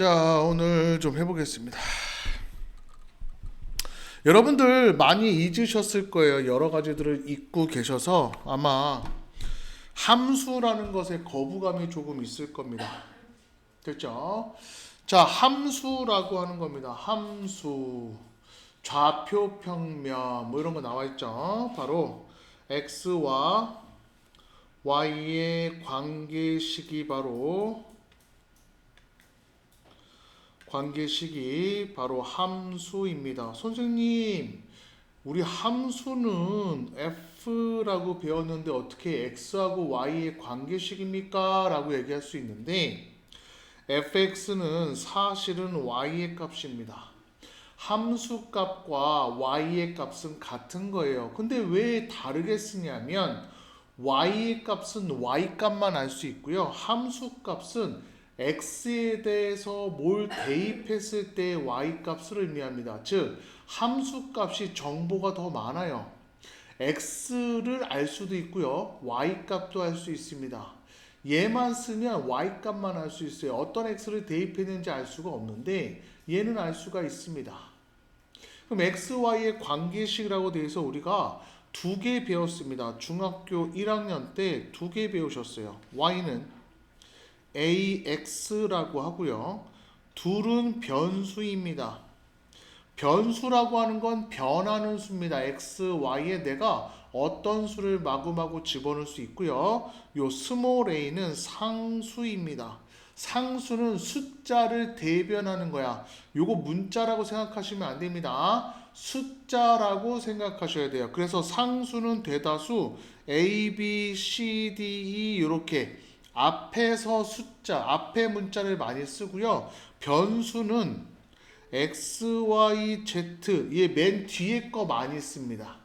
자, 오늘 좀 해보겠습니다. 여러분들 많이 잊으셨을 거예요. 여러 가지들을 잊고 계셔서 아마 함수라는 것에 거부감이 조금 있을 겁니다. 됐죠? 자, 함수라고 하는 겁니다. 함수, 좌표 평면 뭐 이런 거 나와 있죠. 바로 x와 y의 관계식이 바로 함수입니다. 선생님, 우리 함수는 f라고 배웠는데 어떻게 x하고 y의 관계식입니까? 라고 얘기할 수 있는데 fx는 사실은 y의 값입니다. 함수 값과 y의 값은 같은 거예요. 근데 왜 다르게 쓰냐면 y의 값은 y 값만 알 수 있고요. 함수 값은 x에 대해서 뭘 대입했을 때 y 값을 의미합니다. 즉 함수 값이 정보가 더 많아요. x를 알 수도 있고요. y 값도 알 수 있습니다. 얘만 쓰면 y 값만 알 수 있어요. 어떤 x를 대입했는지 알 수가 없는데 얘는 알 수가 있습니다. 그럼 x, y의 관계식이라고 돼서 우리가 두 개 배웠습니다. 중학교 1학년 때 두 개 배우셨어요. y는 ax라고 하고요. 둘은 변수입니다. 변수라고 하는 건 변하는 수입니다. x, y에 내가 어떤 수를 마구마구 집어넣을 수 있고요. 요 스몰 a는 상수입니다. 상수는 숫자를 대변하는 거야. 요거 문자라고 생각하시면 안 됩니다. 숫자라고 생각하셔야 돼요. 그래서 상수는 대다수 a, b, c, d, e 이렇게 앞에서 숫자, 앞에 문자를 많이 쓰고요. 변수는 x, y, z 얘 맨 뒤에 거 많이 씁니다.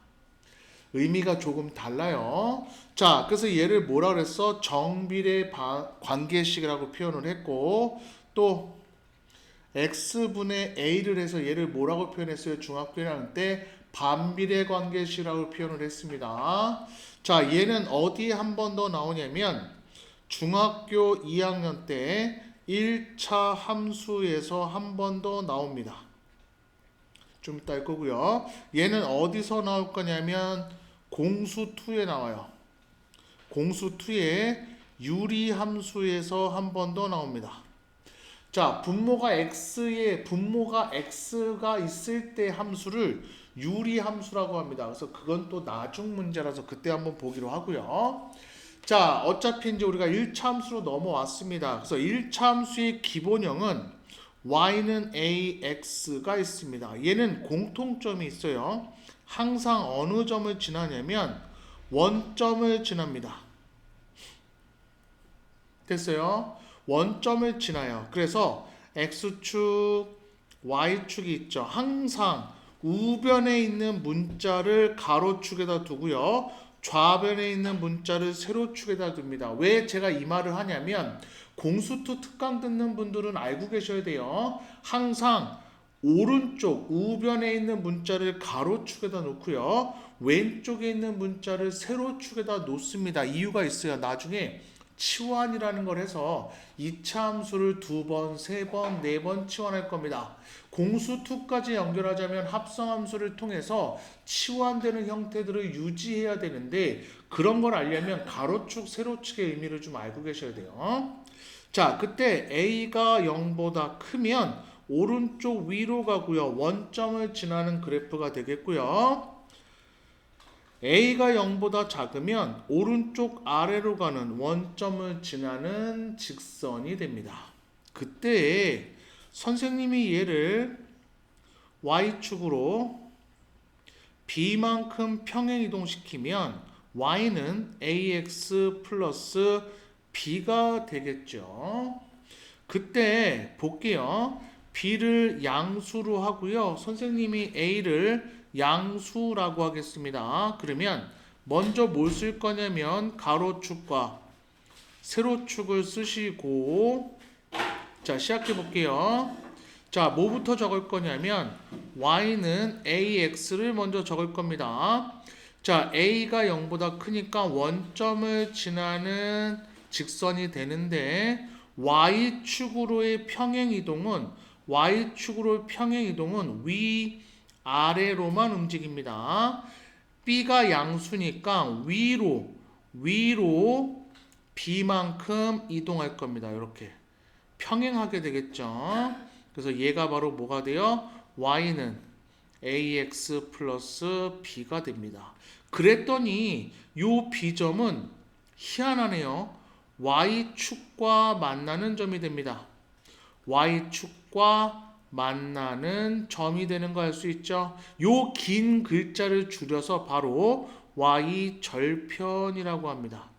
의미가 조금 달라요. 자, 그래서 얘를 뭐라 그랬어? 정비례 관계식이라고 표현을 했고 또 x분의 a를 해서 얘를 뭐라고 표현했어요? 중학교 1학년 때 반비례 관계식이라고 표현을 했습니다. 자, 얘는 어디에 한 번 더 나오냐면 중학교 2학년 때 1차 함수에서 한 번 더 나옵니다. 좀 이따 할 거고요. 얘는 어디서 나올 거냐면 공수2에 나와요. 공수2에 유리함수에서 한 번 더 나옵니다. 자, 분모가 x가 있을 때 함수를 유리함수라고 합니다. 그래서 그건 또 나중 문제라서 그때 한번 보기로 하고요. 자, 어차피 이제 우리가 1차 함수로 넘어왔습니다. 그래서 1차 함수의 기본형은 y는 ax가 있습니다. 얘는 공통점이 있어요. 항상 어느 점을 지나냐면 원점을 지납니다. 됐어요? 원점을 지나요. 그래서 x축, y축이 있죠. 항상 우변에 있는 문자를 가로축에다 두고요. 좌변에 있는 문자를 세로축에다 둡니다. 왜 제가 이 말을 하냐면 공수2 특강 듣는 분들은 알고 계셔야 돼요. 항상 오른쪽 우변에 있는 문자를 가로축에다 놓고요. 왼쪽에 있는 문자를 세로축에다 놓습니다. 이유가 있어요. 나중에 치환이라는 걸 해서 2차 함수를 2번, 3번, 4번 치환할 겁니다. 공수2까지 연결하자면 합성함수를 통해서 치환되는 형태들을 유지해야 되는데 그런 걸 알려면 가로축, 세로축의 의미를 좀 알고 계셔야 돼요. 자, 그때 a가 0보다 크면 오른쪽 위로 가고요. 원점을 지나는 그래프가 되겠고요. a가 0보다 작으면 오른쪽 아래로 가는 원점을 지나는 직선이 됩니다. 그때 선생님이 얘를 y축으로 b만큼 평행 이동시키면 y는 ax 플러스 b가 되겠죠. 그때 볼게요. b를 양수로 하고요. 선생님이 a를 양수라고 하겠습니다. 그러면 먼저 뭘 쓸 거냐면 가로축과 세로축을 쓰시고 자, 시작해 볼게요. 자, 뭐부터 적을 거냐면 y는 ax를 먼저 적을 겁니다. 자, a가 0보다 크니까 원점을 지나는 직선이 되는데 y축으로의 평행이동은 위 아래로만 움직입니다. b가 양수니까 위로 b만큼 이동할 겁니다. 이렇게 평행하게 되겠죠. 그래서 얘가 바로 뭐가 돼요? y는 ax 플러스 b가 됩니다. 그랬더니 요 b점은 희한하네요. y축과 만나는 점이 됩니다. y축과 만나는 점이 되는 거 알 수 있죠? 요 긴 글자를 줄여서 바로 y절편이라고 합니다.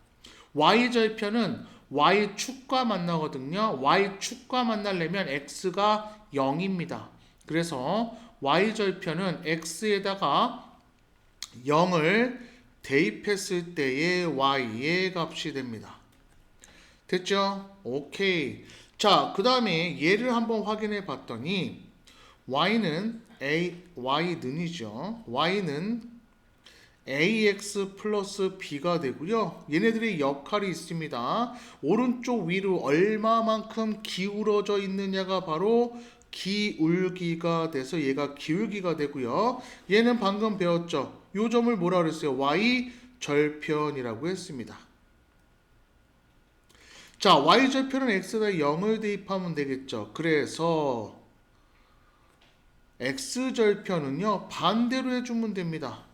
y절편은 y축과 만나거든요. y축과 만나려면 x가 0입니다. 그래서 y절편은 x에다가 0을 대입했을 때의 y의 값이 됩니다. 됐죠? 오케이. 자, 그 다음에 얘를 한번 확인해 봤더니 y는이죠. y는 ax 플러스 b가 되고요. 얘네들의 역할이 있습니다. 오른쪽 위로 얼마만큼 기울어져 있느냐가 바로 기울기가 돼서 얘가 기울기가 되고요. 얘는 방금 배웠죠. 요 점을 뭐라 그랬어요? y절편이라고 했습니다. 자, y절편은 x에다 0을 대입하면 되겠죠. 그래서 x절편은요, 반대로 해주면 됩니다.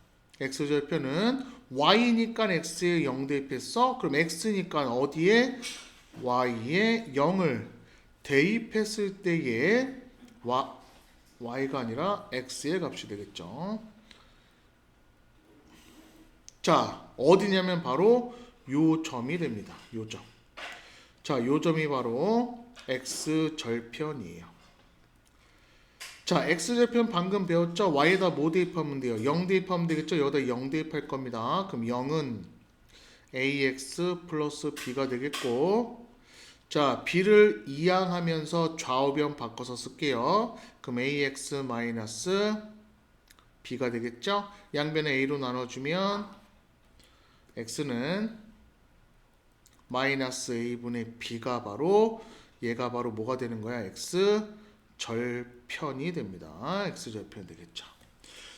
x절편은 y니까 x에 0 대입했어. 그럼 x니까 어디에? y에 0을 대입했을 때에 y가 아니라 x의 값이 되겠죠. 자, 어디냐면 바로 요 점이 됩니다. 요 점. 자, 요 점이 바로 x절편이에요. 자, x절편 방금 배웠죠? y에다 뭐 대입하면 돼요? 0 대입하면 되겠죠? 여기다 0 대입할 겁니다. 그럼 0은 ax 플러스 b가 되겠고, 자, b를 이항하면서 좌우변 바꿔서 쓸게요. 그럼 ax 마이너스 b가 되겠죠? 양변에 a로 나눠주면 x는 마이너스 a분의 b가 바로 얘가 바로 뭐가 되는 거야? x절편이 됩니다. x절편이 되겠죠.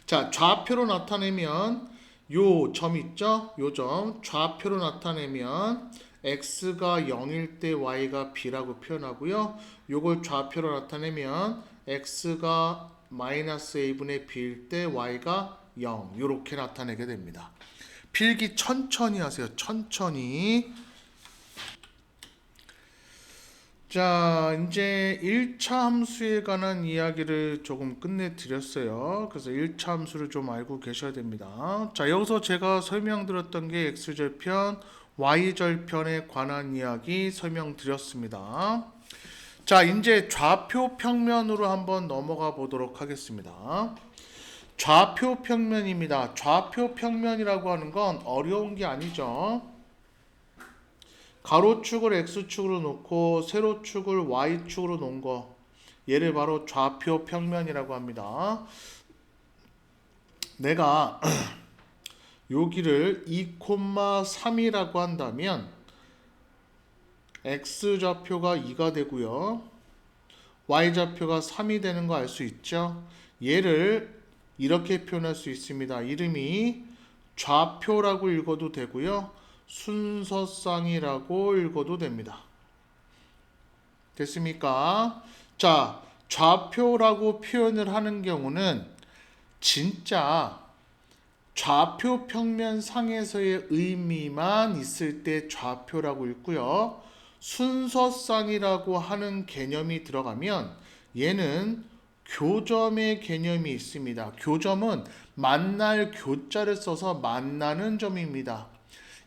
자, 좌표로 나타내면 요 점 있죠? 요 점 좌표로 나타내면 x가 0일 때 y가 b라고 표현하고요. 요걸 좌표로 나타내면 x가 마이너스 a분의 b일 때 y가 0 요렇게 나타내게 됩니다. 필기 천천히 하세요. 천천히. 자, 이제 1차 함수에 관한 이야기를 조금 끝내드렸어요. 그래서 1차 함수를 좀 알고 계셔야 됩니다. 자, 여기서 제가 설명드렸던 게 x절편, y절편에 관한 이야기 설명드렸습니다. 자, 이제 좌표 평면으로 한번 넘어가 보도록 하겠습니다. 좌표 평면입니다. 좌표 평면이라고 하는 건 어려운 게 아니죠. 가로축을 x축으로 놓고 세로축을 y축으로 놓은 거, 얘를 바로 좌표 평면이라고 합니다. 내가 여기를 2,3이라고 한다면 x좌표가 2가 되고요, y좌표가 3이 되는 거 알 수 있죠. 얘를 이렇게 표현할 수 있습니다. 이름이 좌표라고 읽어도 되고요, 순서쌍이라고 읽어도 됩니다. 됐습니까? 자, 좌표라고 표현을 하는 경우는 진짜 좌표 평면 상에서의 의미만 있을 때 좌표라고 읽고요, 순서쌍이라고 하는 개념이 들어가면 얘는 교점의 개념이 있습니다. 교점은 만날 교자를 써서 만나는 점입니다.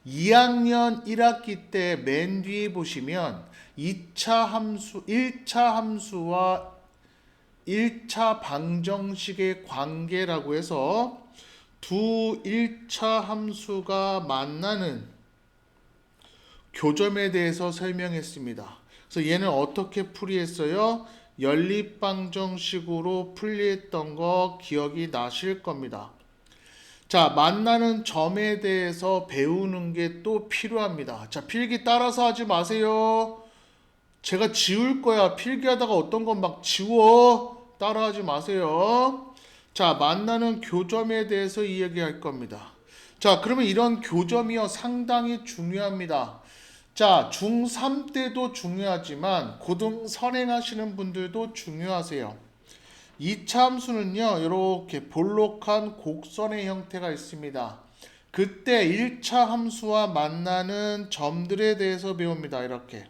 2학년 1학기 때 맨 뒤에 보시면 1차 함수와 1차 방정식의 관계라고 해서 두 1차 함수가 만나는 교점에 대해서 설명했습니다. 그래서 얘는 어떻게 풀이했어요? 연립방정식으로 풀이했던 거 기억이 나실 겁니다. 자, 만나는 점에 대해서 배우는 게 또 필요합니다. 자, 필기 따라서 하지 마세요. 제가 지울 거야. 필기하다가 어떤 건 막 지워. 따라하지 마세요. 자, 만나는 교점에 대해서 이야기할 겁니다. 자, 그러면 이런 교점이요 상당히 중요합니다. 자, 중3 때도 중요하지만 고등 선행하시는 분들도 중요하세요. 2차 함수는요, 이렇게 볼록한 곡선의 형태가 있습니다. 그때 1차 함수와 만나는 점들에 대해서 배웁니다. 이렇게.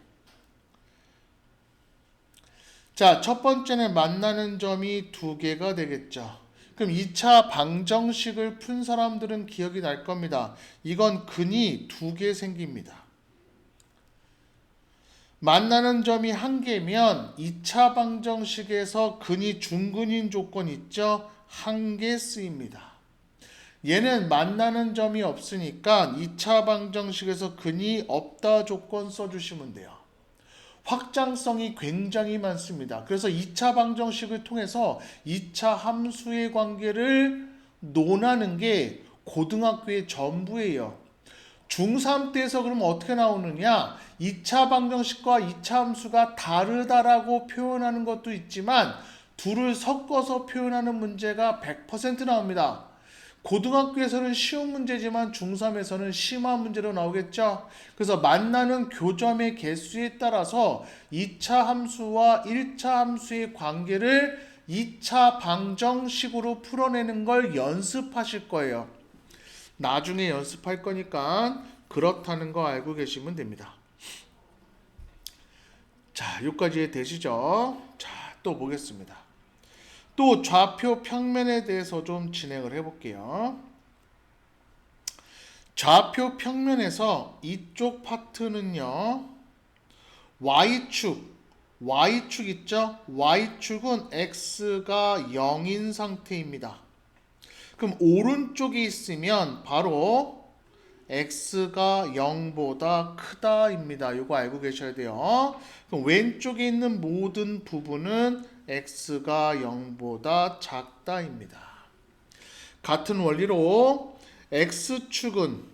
자, 첫 번째는 만나는 점이 두 개가 되겠죠. 그럼 2차 방정식을 푼 사람들은 기억이 날 겁니다. 이건 근이 두 개 생깁니다. 만나는 점이 한 개면 2차 방정식에서 근이 중근인 조건 있죠? 한 개 쓰입니다. 얘는 만나는 점이 없으니까 2차 방정식에서 근이 없다 조건 써주시면 돼요. 확장성이 굉장히 많습니다. 그래서 2차 방정식을 통해서 2차 함수의 관계를 논하는 게 고등학교의 전부예요. 중3 때에서 그러면 어떻게 나오느냐? 2차 방정식과 2차 함수가 다르다라고 표현하는 것도 있지만 둘을 섞어서 표현하는 문제가 100% 나옵니다. 고등학교에서는 쉬운 문제지만 중3에서는 심한 문제로 나오겠죠. 그래서 만나는 교점의 개수에 따라서 2차 함수와 1차 함수의 관계를 2차 방정식으로 풀어내는 걸 연습하실 거예요. 나중에 연습할 거니까 그렇다는 거 알고 계시면 됩니다. 자, 여기까지 되시죠? 자, 또 보겠습니다. 또 좌표 평면에 대해서 좀 진행을 해볼게요. 좌표 평면에서 이쪽 파트는요, Y축 있죠? Y축은 X가 0인 상태입니다. 그럼 오른쪽에 있으면 바로 X가 0보다 크다입니다. 이거 알고 계셔야 돼요. 그럼 왼쪽에 있는 모든 부분은 X가 0보다 작다입니다. 같은 원리로 X축은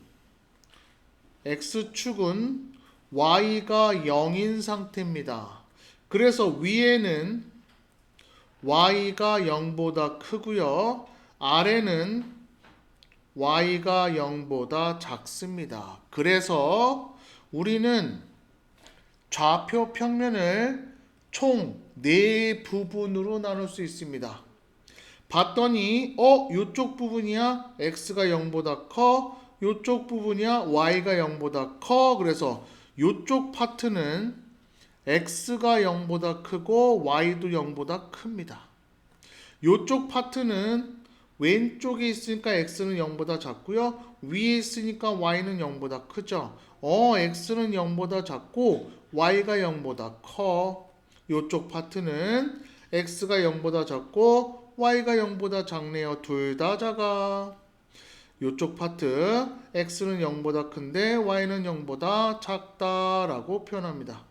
Y가 0인 상태입니다. 그래서 위에는 Y가 0보다 크고요. 아래는 Y가 0보다 작습니다. 그래서 우리는 좌표 평면을 총 4부분으로 나눌 수 있습니다. 봤더니 요쪽 부분이야 X가 0보다 커, 요쪽 부분이야 Y가 0보다 커. 그래서 요쪽 파트는 X가 0보다 크고 Y도 0보다 큽니다. 요쪽 파트는 왼쪽에 있으니까 X는 0보다 작고요. 위에 있으니까 Y는 0보다 크죠. X는 0보다 작고 Y가 0보다 커. 요쪽 파트는 X가 0보다 작고 Y가 0보다 작네요. 둘 다 작아. 요쪽 파트 X는 0보다 큰데 Y는 0보다 작다라고 표현합니다.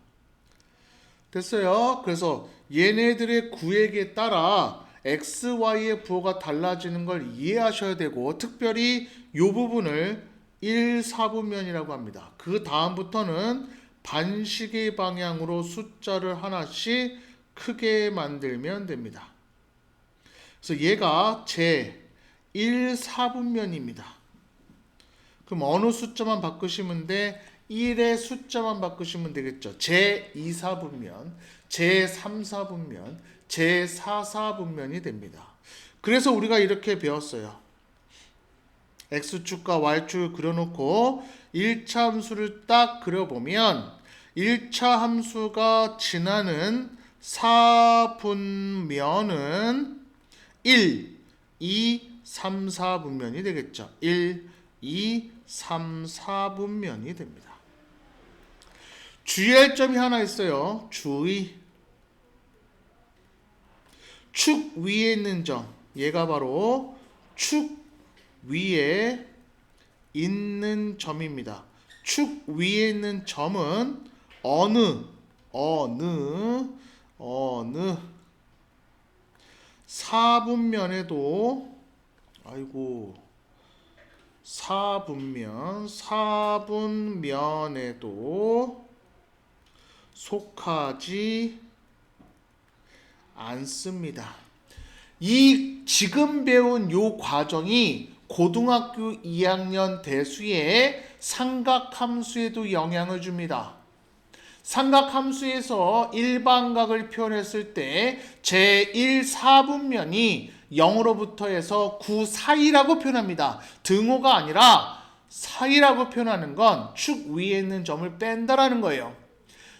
됐어요? 그래서 얘네들의 구획에 따라 X, Y의 부호가 달라지는 걸 이해하셔야 되고 특별히 이 부분을 1사분면이라고 합니다. 그 다음부터는 반시계 방향으로 숫자를 하나씩 크게 만들면 됩니다. 그래서 얘가 제 1사분면입니다. 그럼 어느 숫자만 바꾸시면 돼? 1의 숫자만 바꾸시면 되겠죠. 제 2사분면, 제 3사분면, 제 4사분면이 됩니다. 그래서 우리가 이렇게 배웠어요. X축과 Y축을 그려놓고 1차 함수를 딱 그려보면 1차 함수가 지나는 4분면은 1, 2, 3, 4분면이 되겠죠. 1, 2, 3, 4분면이 됩니다. 주의할 점이 하나 있어요. 주의. 축 위에 있는 점. 얘가 바로 축 위에 있는 점입니다. 축 위에 있는 점은 어느 사분면에도 사분면에도 속하지 않습니다. 이 지금 배운 요 과정이 고등학교 2학년 대수의 삼각함수에도 영향을 줍니다. 삼각함수에서 일반각을 표현했을 때 제1사분면이 0으로부터 해서 9 사이라고 표현합니다. 등호가 아니라 사이라고 표현하는 건 축 위에 있는 점을 뺀다라는 거예요.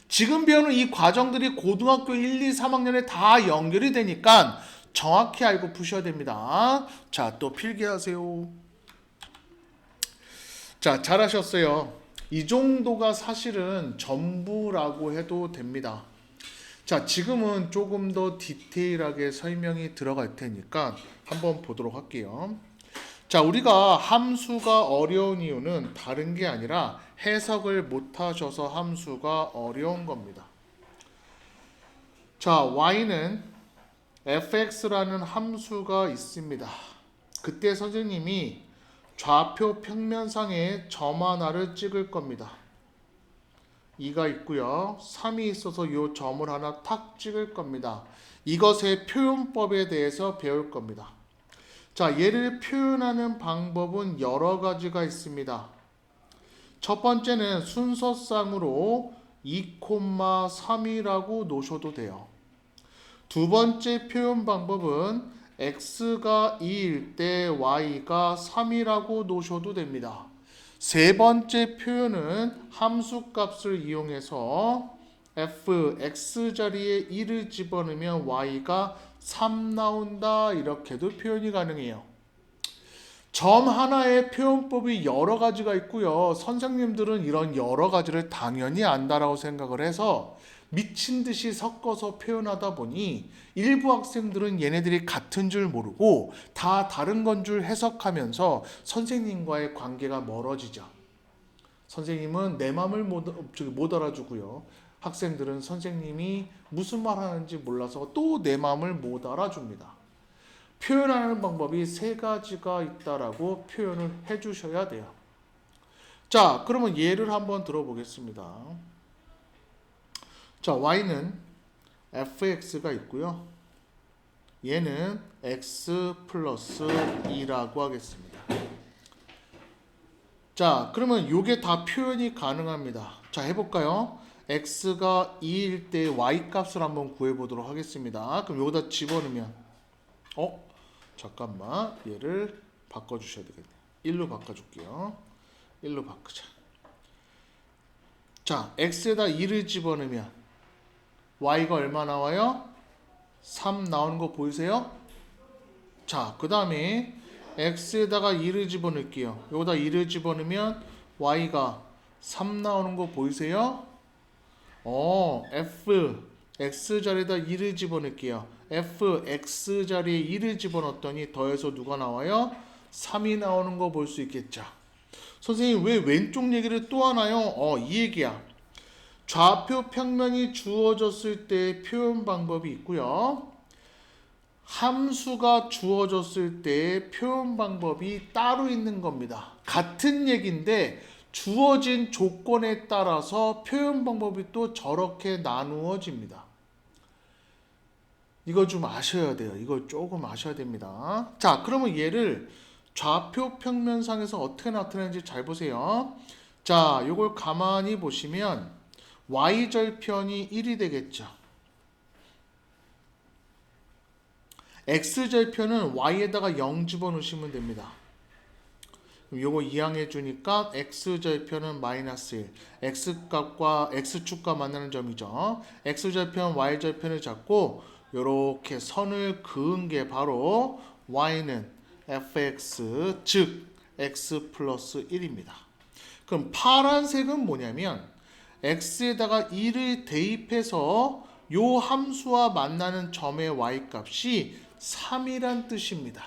지금 배우는 이 과정들이 고등학교 1, 2, 3학년에 다 연결이 되니까 정확히 알고 푸셔야 됩니다. 자, 또 필기하세요. 자, 잘하셨어요. 이 정도가 사실은 전부라고 해도 됩니다. 자, 지금은 조금 더 디테일하게 설명이 들어갈 테니까 한번 보도록 할게요. 자, 우리가 함수가 어려운 이유는 다른 게 아니라 해석을 못 하셔서 함수가 어려운 겁니다. 자, y는 fx라는 함수가 있습니다. 그때 선생님이 좌표 평면상에 점 하나를 찍을 겁니다. 2가 있고요. 3이 있어서 이 점을 하나 탁 찍을 겁니다. 이것의 표현법에 대해서 배울 겁니다. 자, 얘를 표현하는 방법은 여러 가지가 있습니다. 첫 번째는 순서상으로 2,3이라고 놓으셔도 돼요. 두 번째 표현 방법은 x가 2일 때 y가 3이라고 놓으셔도 됩니다. 세 번째 표현은 함수값을 이용해서 f, x 자리에 1을 집어넣으면 y가 3 나온다, 이렇게도 표현이 가능해요. 점 하나의 표현법이 여러 가지가 있고요. 선생님들은 이런 여러 가지를 당연히 안다라고 생각을 해서 미친 듯이 섞어서 표현하다 보니 일부 학생들은 얘네들이 같은 줄 모르고 다 다른 건 줄 해석하면서 선생님과의 관계가 멀어지죠. 선생님은 내 마음을 못 알아주고요. 학생들은 선생님이 무슨 말 하는지 몰라서 또 내 마음을 못 알아줍니다. 표현하는 방법이 세 가지가 있다라고 표현을 해주셔야 돼요. 자, 그러면 예를 한번 들어보겠습니다. 자, y는 fx가 있고요. 얘는 x 플러스 2라고 하겠습니다. 자, 그러면 요게 다 표현이 가능합니다. 자, 해볼까요? x가 2일 때 y 값을 한번 구해보도록 하겠습니다. 그럼 여기다 집어넣으면 잠깐만, 얘를 바꿔주셔야 되겠네요. 1로 바꿔줄게요. 1로 바꾸자. 자, x에다 2를 집어넣으면 y가 얼마 나와요? 3 나오는 거 보이세요? 자, 그 다음에 x에다가 2를 집어넣을게요. 여기다 2를 집어넣으면 y가 3 나오는 거 보이세요? x 자리에다 2를 집어넣을게요. x 자리에 2를 집어넣었더니 더해서 누가 나와요? 3이 나오는 거 볼 수 있겠죠. 선생님 왜 왼쪽 얘기를 또 하나요? 이 얘기야. 좌표 평면이 주어졌을 때 표현 방법이 있고요. 함수가 주어졌을 때 표현 방법이 따로 있는 겁니다. 같은 얘기인데 주어진 조건에 따라서 표현 방법이 또 저렇게 나누어집니다. 이거 좀 아셔야 돼요. 이거 조금 아셔야 됩니다. 자, 그러면 얘를 좌표 평면상에서 어떻게 나타내는지 잘 보세요. 자, 이걸 가만히 보시면 y절편이 1이 되겠죠. x절편은 y에다가 0 집어넣으시면 됩니다. 그럼 요거 이항해 주니까 x절편은 마이너스 1, x값과 x축과 만나는 점이죠. x절편, y절편을 잡고 요렇게 선을 그은 게 바로 y는 fx, 즉 x 플러스 1입니다. 그럼 파란색은 뭐냐면 x에다가 2를 대입해서 요 함수와 만나는 점의 y값이 3이란 뜻입니다.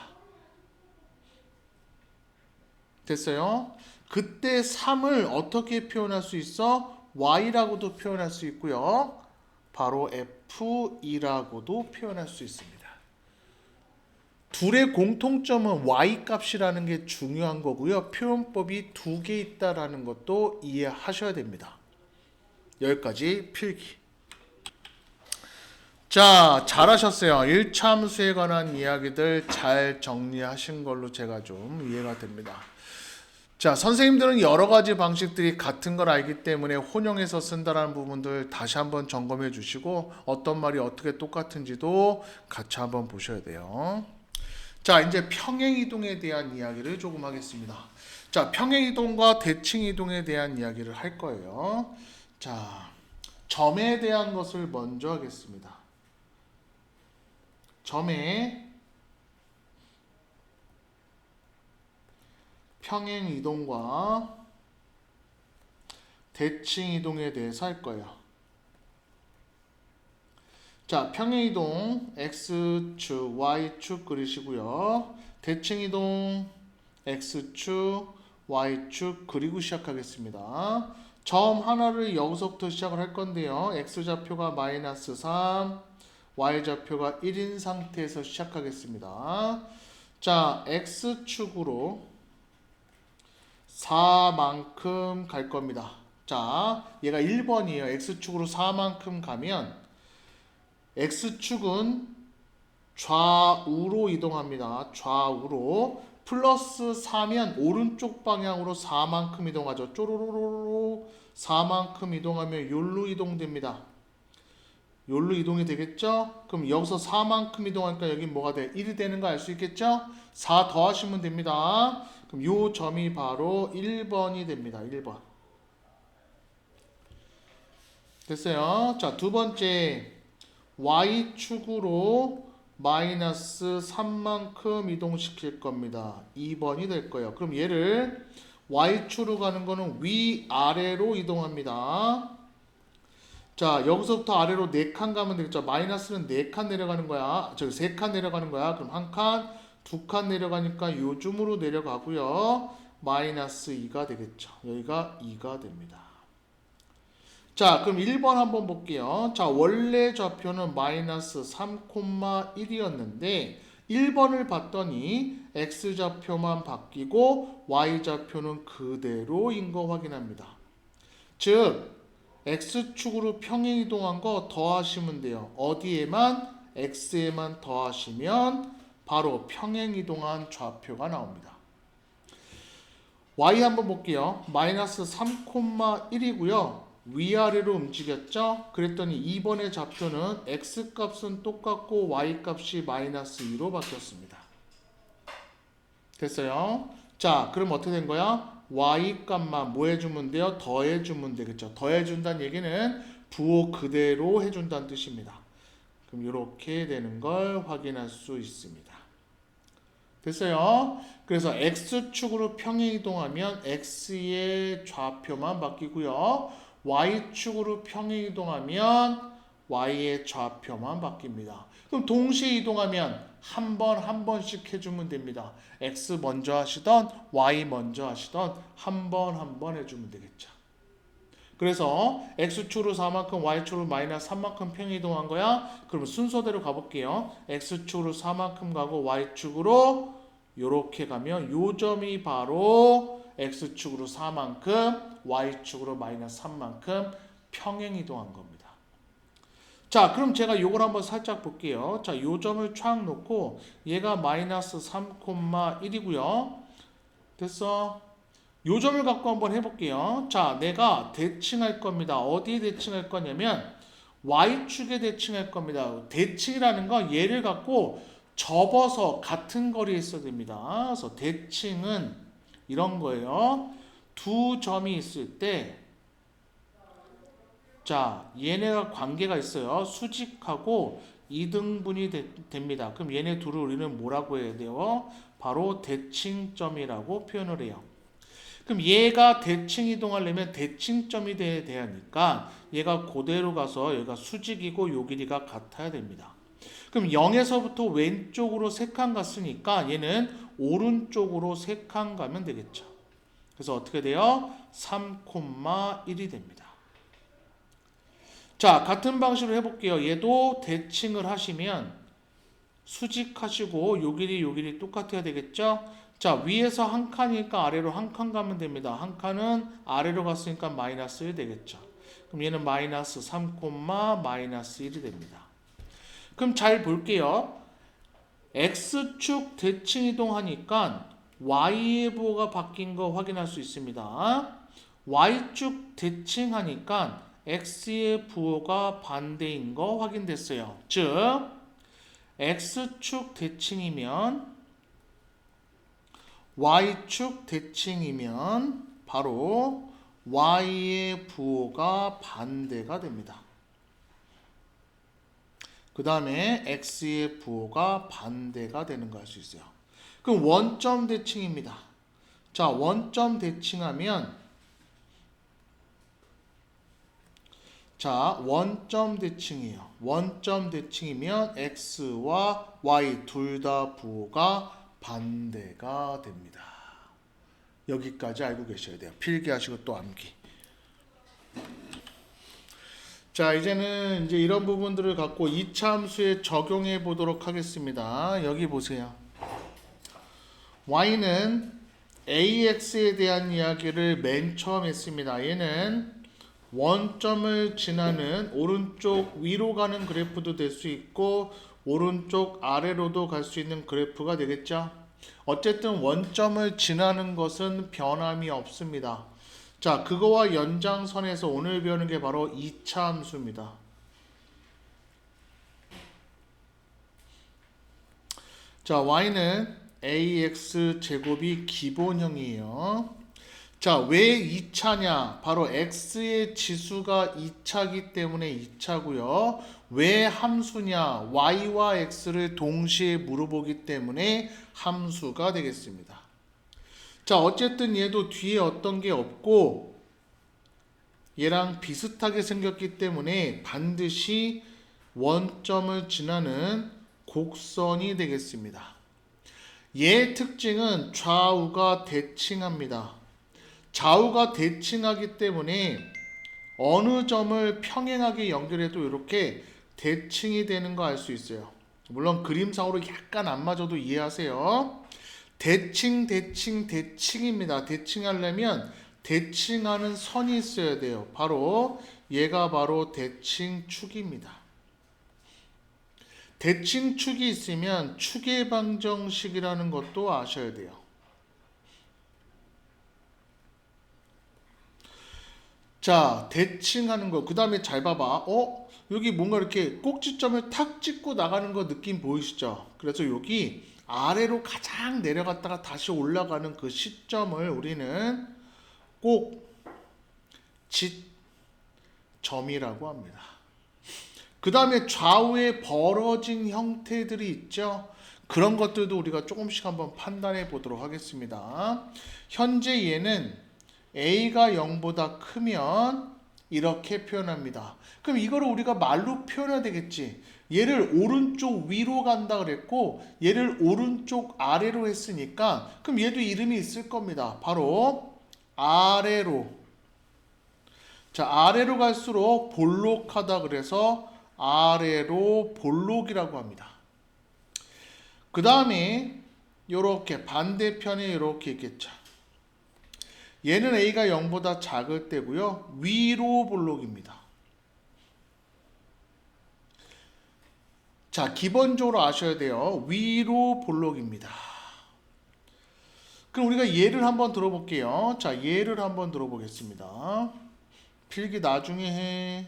됐어요? 그때 3을 어떻게 표현할 수 있어? y라고도 표현할 수 있고요. 바로 f2라고도 표현할 수 있습니다. 둘의 공통점은 y값이라는 게 중요한 거고요. 표현법이 두 개 있다라는 것도 이해하셔야 됩니다. 여기까지 필기. 자, 잘하셨어요. 일참수에 관한 이야기들 잘 정리하신 걸로 제가 좀 이해가 됩니다. 자, 선생님들은 여러 가지 방식들이 같은 걸 알기 때문에 혼용해서 쓴다라는 부분들 다시 한번 점검해 주시고 어떤 말이 어떻게 똑같은지도 같이 한번 보셔야 돼요. 자, 이제 평행이동에 대한 이야기를 조금 하겠습니다. 자, 평행이동과 대칭이동에 대한 이야기를 할 거예요. 자, 점에 대한 것을 먼저 하겠습니다. 점의 평행이동과 대칭이동에 대해서 할 거예요. 자, 평행이동 X축, Y축 그리시고요. 대칭이동 X축, Y축 그리고 시작하겠습니다. 점 하나를 여기서부터 시작을 할 건데요. X좌표가 마이너스 3, Y좌표가 1인 상태에서 시작하겠습니다. 자, X축으로 4만큼 갈 겁니다. 자, 얘가 1번이에요. X축으로 4만큼 가면 X축은 좌우로 이동합니다. 좌우로 플러스 4면 오른쪽 방향으로 4만큼 이동하죠. 쪼로로로 4만큼 이동하면 요로 이동됩니다. 요로 이동이 되겠죠? 그럼 여기서 4만큼 이동하니까 여기 뭐가 돼? 1이 되는 거 알 수 있겠죠? 4 더하시면 됩니다. 그럼 요 점이 바로 1번이 됩니다. 1번. 됐어요. 자, 두 번째 Y축으로 마이너스 3만큼 이동시킬 겁니다. 2번이 될 거예요. 그럼 얘를 Y축으로 가는 거는 위아래로 이동합니다. 자, 여기서부터 아래로 4칸 가면 되겠죠. 마이너스는 4칸 내려가는 거야. 저기 3칸 내려가는 거야. 그럼 1칸, 2칸 내려가니까 요쯤으로 내려가고요. 마이너스 2가 되겠죠. 여기가 2가 됩니다. 자, 그럼 1번 한번 볼게요. 자, 원래 좌표는 마이너스 3,1이었는데 1번을 봤더니 X좌표만 바뀌고 Y좌표는 그대로인 거 확인합니다. 즉 X축으로 평행이동한 거 더하시면 돼요. 어디에만? X에만 더하시면 바로 평행이동한 좌표가 나옵니다. Y 한번 볼게요. 마이너스 3,1이고요. 위아래로 움직였죠? 그랬더니 2번의 좌표는 X값은 똑같고 Y값이 마이너스 2로 바뀌었습니다. 됐어요? 자, 그럼 어떻게 된 거야? Y값만 뭐 해주면 돼요? 더해주면 되겠죠. 더해준다는 얘기는 부호 그대로 해준다는 뜻입니다. 그럼 이렇게 되는 걸 확인할 수 있습니다. 됐어요? 그래서 X축으로 평행이동하면 X의 좌표만 바뀌고요. Y축으로 평행이동하면 Y의 좌표만 바뀝니다. 그럼 동시에 이동하면 한 번씩 해주면 됩니다. X 먼저 하시던 Y 먼저 하시던 한 번 해주면 되겠죠. 그래서 X축으로 4만큼 Y축으로 마이너스 3만큼 평행이동한 거야. 그럼 순서대로 가볼게요. X축으로 4만큼 가고 Y축으로 요렇게 가면 요 점이 바로 X축으로 4만큼 Y축으로 마이너스 3만큼 평행이동한 겁니다. 자, 그럼 제가 요걸 한번 살짝 볼게요. 자, 요 점을 촥 놓고 얘가 마이너스 3,1이고요. 됐어? 요 점을 갖고 한번 해볼게요. 자, 내가 대칭할 겁니다. 어디에 대칭할 거냐면 Y축에 대칭할 겁니다. 대칭이라는 건 얘를 갖고 접어서 같은 거리에 있어야 됩니다. 그래서 대칭은 이런 거예요. 두 점이 있을 때 자, 얘네가 관계가 있어요. 수직하고 이등분이 됩니다. 그럼 얘네 둘을 우리는 뭐라고 해야 돼요? 바로 대칭점이라고 표현을 해요. 그럼 얘가 대칭 이동하려면 대칭점이 돼야 하니까 얘가 그대로 가서 얘가 수직이고 요 길이가 같아야 됩니다. 그럼 0에서부터 왼쪽으로 3칸 갔으니까 얘는 오른쪽으로 3칸 가면 되겠죠. 그래서 어떻게 돼요? 3,1이 됩니다. 자, 같은 방식으로 해볼게요. 얘도 대칭을 하시면 수직하시고 요 길이 똑같아야 되겠죠? 자, 위에서 한 칸이니까 아래로 한 칸 가면 됩니다. 한 칸은 아래로 갔으니까 마이너스 1 되겠죠. 그럼 얘는 마이너스 3, 마이너스 1이 됩니다. 그럼 잘 볼게요. X축 대칭 이동하니까 Y의 부호가 바뀐 거 확인할 수 있습니다. Y축 대칭하니까 X의 부호가 반대인 거 확인됐어요. 즉 X축 대칭이면 Y축 대칭이면 바로 Y의 부호가 반대가 됩니다. 그 다음에 X의 부호가 반대가 되는 거 알 수 있어요. 그럼 원점 대칭입니다. 자, 원점 대칭하면 원점 대칭이에요. 원점 대칭이면 X와 Y 둘 다 부호가 반대가 됩니다. 여기까지 알고 계셔야 돼요. 필기하시고 또 암기. 자, 이제는 이제 이런 부분들을 갖고 이차 함수에 적용해 보도록 하겠습니다. 여기 보세요. Y는 AX에 대한 이야기를 맨 처음 했습니다. 얘는 원점을 지나는 오른쪽 위로 가는 그래프도 될 수 있고 오른쪽 아래로도 갈 수 있는 그래프가 되겠죠. 어쨌든 원점을 지나는 것은 변함이 없습니다. 자, 그거와 연장선에서 오늘 배우는 게 바로 2차 함수입니다. 자, y는 ax 제곱이 기본형이에요. 자, 왜 2차냐? 바로 x의 지수가 2차기 때문에 2차고요. 왜 함수냐? y와 x를 동시에 물어보기 때문에 함수가 되겠습니다. 자, 어쨌든 얘도 뒤에 어떤 게 없고 얘랑 비슷하게 생겼기 때문에 반드시 원점을 지나는 곡선이 되겠습니다. 얘의 특징은 좌우가 대칭합니다. 좌우가 대칭하기 때문에 어느 점을 평행하게 연결해도 이렇게 대칭이 되는 거 알 수 있어요. 물론 그림상으로 약간 안 맞아도 이해하세요. 대칭입니다. 대칭하려면 대칭하는 선이 있어야 돼요. 바로 얘가 바로 대칭축입니다. 대칭축이 있으면 축의 방정식이라는 것도 아셔야 돼요. 자, 대칭하는 거. 그 다음에 잘 봐봐. 여기 뭔가 이렇게 꼭지점을 탁 찍고 나가는 거 느낌 보이시죠? 그래서 여기 아래로 가장 내려갔다가 다시 올라가는 그 시점을 우리는 꼭지점이라고 합니다. 그 다음에 좌우에 벌어진 형태들이 있죠. 그런 것들도 우리가 조금씩 한번 판단해 보도록 하겠습니다. 현재 얘는 a가 0보다 크면 이렇게 표현합니다. 그럼 이거를 우리가 말로 표현해야 되겠지. 얘를 오른쪽 위로 간다 그랬고 얘를 오른쪽 아래로 했으니까 그럼 얘도 이름이 있을 겁니다. 바로 아래로. 자, 아래로 갈수록 볼록하다 그래서 아래로 볼록이라고 합니다. 그 다음에 이렇게 반대편에 이렇게 있겠죠. 얘는 a가 0보다 작을 때고요. 위로 볼록입니다. 자, 기본적으로 아셔야 돼요. 위로 볼록입니다. 그럼 우리가 예를 한번 들어볼게요. 자, 예를 한번 들어보겠습니다. 필기 나중에 해.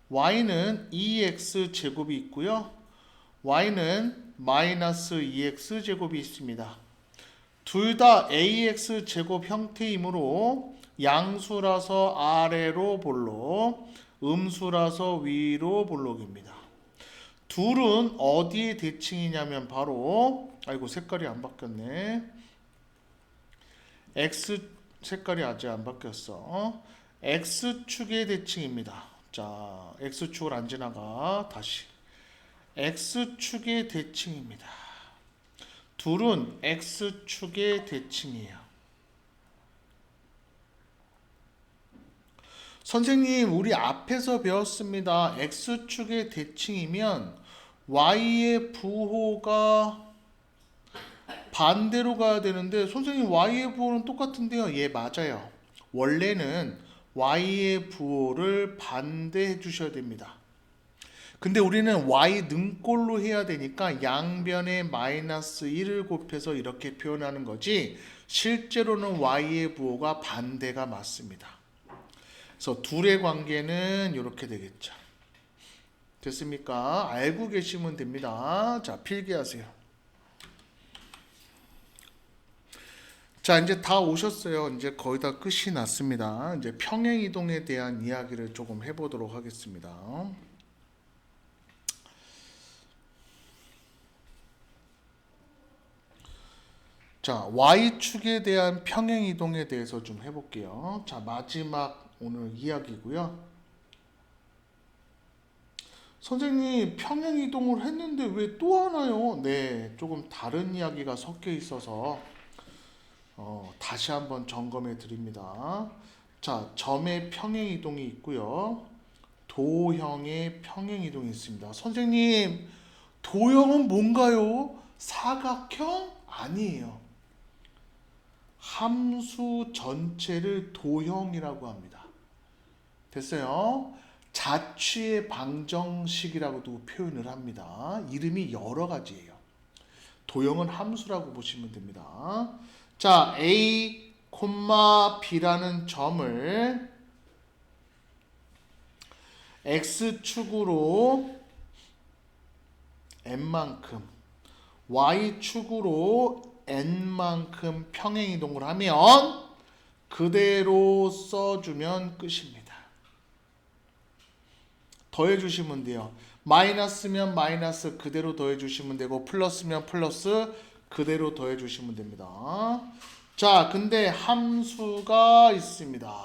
y는 2x 제곱이 있고요. y는 마이너스 2x 제곱이 있습니다. 둘 다 ax 제곱 형태이므로 양수라서 아래로 볼록, 음수라서 위로 볼록입니다. 둘은 어디에 대칭이냐면 바로 색깔이 안 바뀌었네. x 색깔이 아직 안 바뀌었어. x축의 대칭입니다. 자, x축을 안 지나가. 다시 x축의 대칭입니다. 둘은 x축의 대칭이에요. 선생님, 우리 앞에서 배웠습니다. x축의 대칭이면 y의 부호가 반대로 가야 되는데 선생님 y의 부호는 똑같은데요. 예, 맞아요. 원래는 y의 부호를 반대해 주셔야 됩니다. 근데 우리는 y 능꼴로 해야 되니까 양변에 마이너스 1을 곱해서 이렇게 표현하는 거지 실제로는 y의 부호가 반대가 맞습니다. 그래서 둘의 관계는 이렇게 되겠죠. 됐습니까? 알고 계시면 됩니다. 자, 필기하세요. 자, 이제 다 오셨어요. 이제 거의 다 끝이 났습니다. 이제 평행이동에 대한 이야기를 조금 해보도록 하겠습니다. 자, Y축에 대한 평행이동에 대해서 좀 해볼게요. 자, 마지막 오늘 이야기고요. 선생님, 평행이동을 했는데 왜 또 하나요? 네, 조금 다른 이야기가 섞여 있어서 다시 한번 점검해 드립니다. 자, 점의 평행이동이 있고요. 도형의 평행이동이 있습니다. 선생님, 도형은 뭔가요? 사각형? 아니에요. 함수 전체를 도형이라고 합니다. 됐어요? 자취의 방정식이라고도 표현을 합니다. 이름이 여러 가지예요. 도형은 함수라고 보시면 됩니다. 자, A, B라는 점을 X축으로 N만큼, Y축으로 N만큼 평행이동을 하면 그대로 써주면 끝입니다. 더해주시면 돼요. 마이너스면 마이너스 그대로 더해주시면 되고 플러스면 플러스 그대로 더해주시면 됩니다. 자, 근데 함수가 있습니다.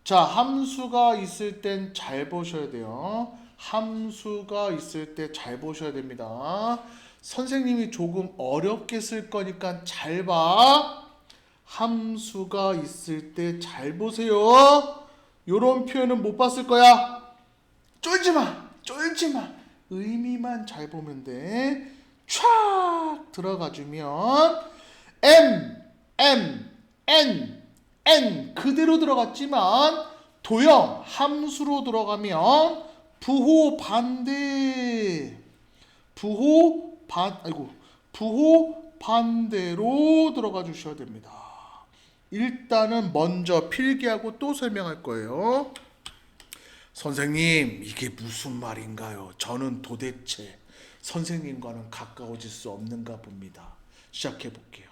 자, 함수가 있을 땐 잘 보셔야 돼요. 함수가 있을 때 잘 보셔야 됩니다. 선생님이 조금 어렵게 쓸 거니까 잘 봐. 함수가 있을 때 잘 보세요. 요런 표현은 못 봤을 거야. 쫄지 마. 쫄지 마. 의미만 잘 보면 돼. 촥 들어가 주면 N 그대로 들어갔지만 도형 함수로 들어가면 부호 반대로 들어가 주셔야 됩니다. 일단은 먼저 필기하고 또 설명할 거예요. 선생님, 이게 무슨 말인가요? 저는 도대체 선생님과는 가까워질 수 없는가 봅니다. 시작해 볼게요.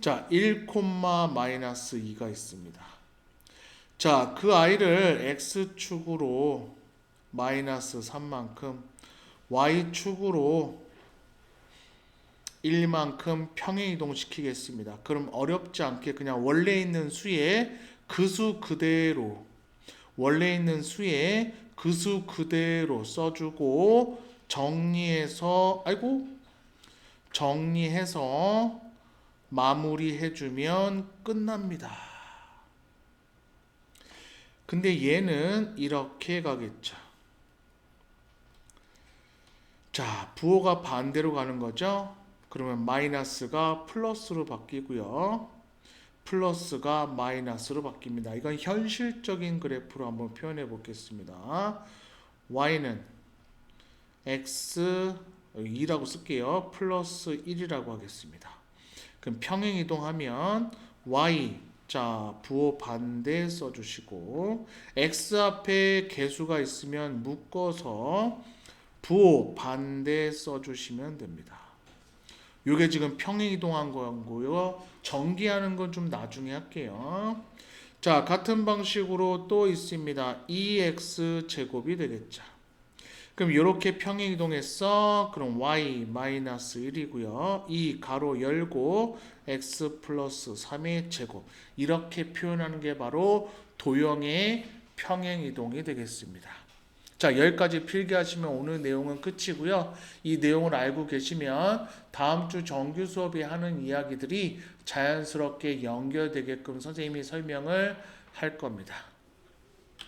자, 1,-2가 있습니다. 자, 그 아이를 X축으로 마이너스 3만큼, Y축으로 1만큼 평행이동 시키겠습니다. 그럼 어렵지 않게 그냥 원래 있는 수에 그 수 그대로 써주고 정리해서 마무리해주면 끝납니다. 근데 얘는 이렇게 가겠죠. 자, 부호가 반대로 가는 거죠. 그러면 마이너스가 플러스로 바뀌고요. 플러스가 마이너스로 바뀝니다. 이건 현실적인 그래프로 한번 표현해 보겠습니다. y는 x 2라고 쓸게요. 플러스 1이라고 하겠습니다. 그럼 평행이동하면 y, 자, 부호 반대 써주시고 x 앞에 개수가 있으면 묶어서 부호 반대 써주시면 됩니다. 요게 지금 평행이동한 거고요. 전기하는 건 좀 나중에 할게요. 자, 같은 방식으로 또 있습니다. 2x 제곱이 되겠죠. 그럼 이렇게 평행이동했어. 그럼 y 마이너스 1이고요. 이 가로 열고 x 플러스 3의 제곱. 이렇게 표현하는 게 바로 도형의 평행이동이 되겠습니다. 자, 여기까지 필기하시면 오늘 내용은 끝이고요. 이 내용을 알고 계시면 다음 주 정규 수업에 하는 이야기들이 자연스럽게 연결되게끔 선생님이 설명을 할 겁니다.